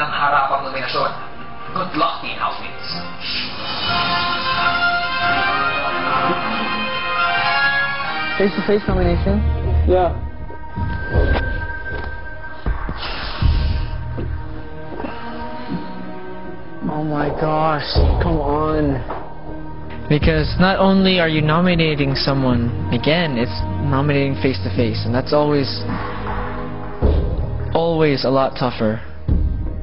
Ang harapang nominasyon. Good luck, teen housemates. Face-to-face nomination? Yeah. Oh my gosh, come on. Because not only are you nominating someone, again, it's nominating face-to-face, and that's always a lot tougher.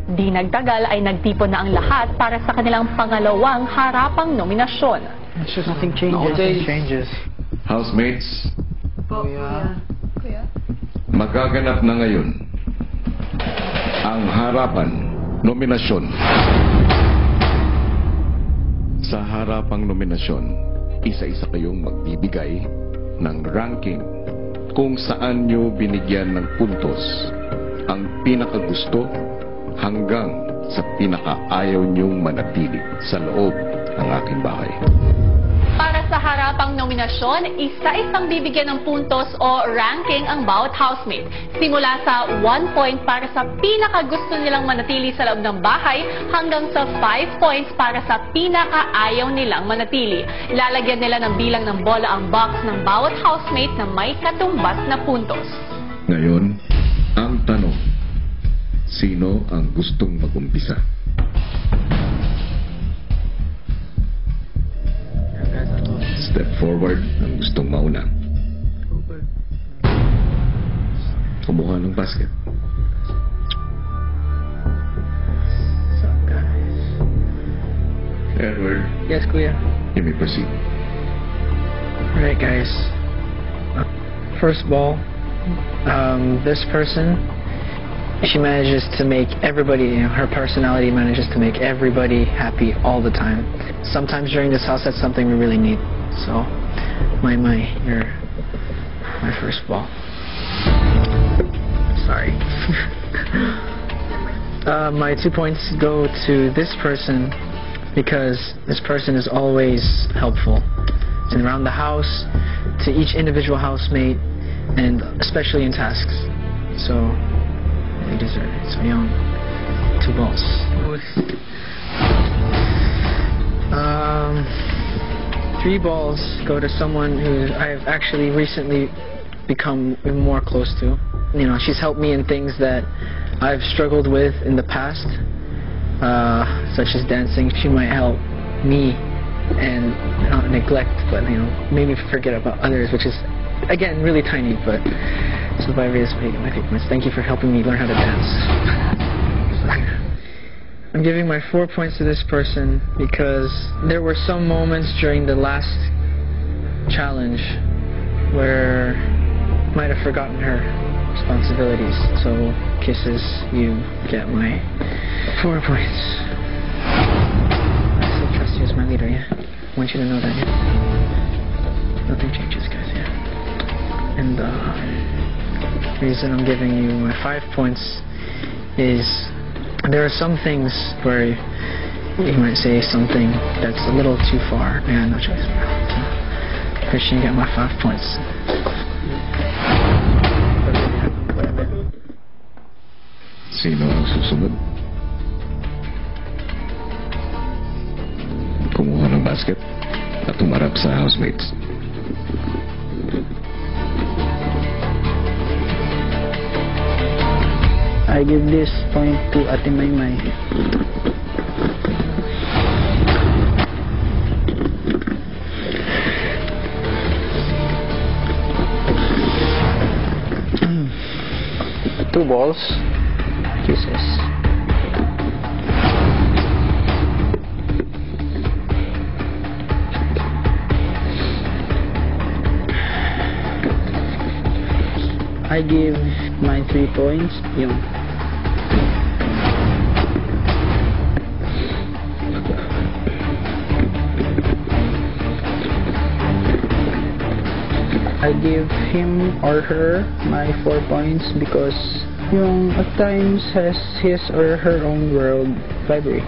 Di nagtagal ay nagtipon na ang lahat para sa kanilang pangalawang harapang nominasyon. It's just nothing changes. Nothing changes. Housemates, Kuya. magaganap na ngayon ang harapan nominasyon. Sa harapang nominasyon, isa-isa kayong magbibigay ng ranking kung saan nyo binigyan ng puntos ang pinakagusto hanggang sa pinakaayaw nyong manatili sa loob ng aking bahay. Para sa harapang nominasyon, isa-isang bibigyan ng puntos o ranking ang bawat housemate. Simula sa 1 point para sa pinakagusto nilang manatili sa loob ng bahay hanggang sa 5 points para sa pinakaayaw nilang manatili. Lalagyan nila ng bilang ng bola ang box ng bawat housemate na may katumbas na puntos. Ngayon, ang tanong, sino ang gustong mag-umpisa? Step forward ang gustong mauna. Kumuha ng basket. What's up, guys? Edward, Yes, Kuya. you may proceed. Alright, guys. First ball, this person, she manages to make everybody, her personality manages to make everybody happy all the time. Sometimes during this house, that's something we really need. So, you're my first ball. Sorry. My 2 points go to this person because this person is always helpful. And around the house, to each individual housemate, and especially in tasks. So, they deserve it. So, young, 2 balls. 3 balls go to someone who I've actually recently become more close to. You know, she's helped me in things that I've struggled with in the past, such as dancing. She might help me and not neglect, but maybe forget about others, which is again really tiny. But so by this way, my points. Thank you for helping me learn how to dance. I'm giving my 4 points to this person because there were some moments during the last challenge where I might have forgotten her responsibilities. So, kisses, you get my 4 points. I still trust you as my leader, yeah? I want you to know that, yeah? Nothing changes, guys, yeah? And the reason I'm giving you my 5 points is there are some things where you might say something that's a little too far. Yeah, no choice. So, Christian, you get my 5 points. Sino ang susunod? Kumuha ng basket at tumarap sa housemates. I give this point to Ate Maymay. Two balls. Kisses. I give my 3 points. Yung I give him or her my 4 points because yung at times has his or her own world vibrate.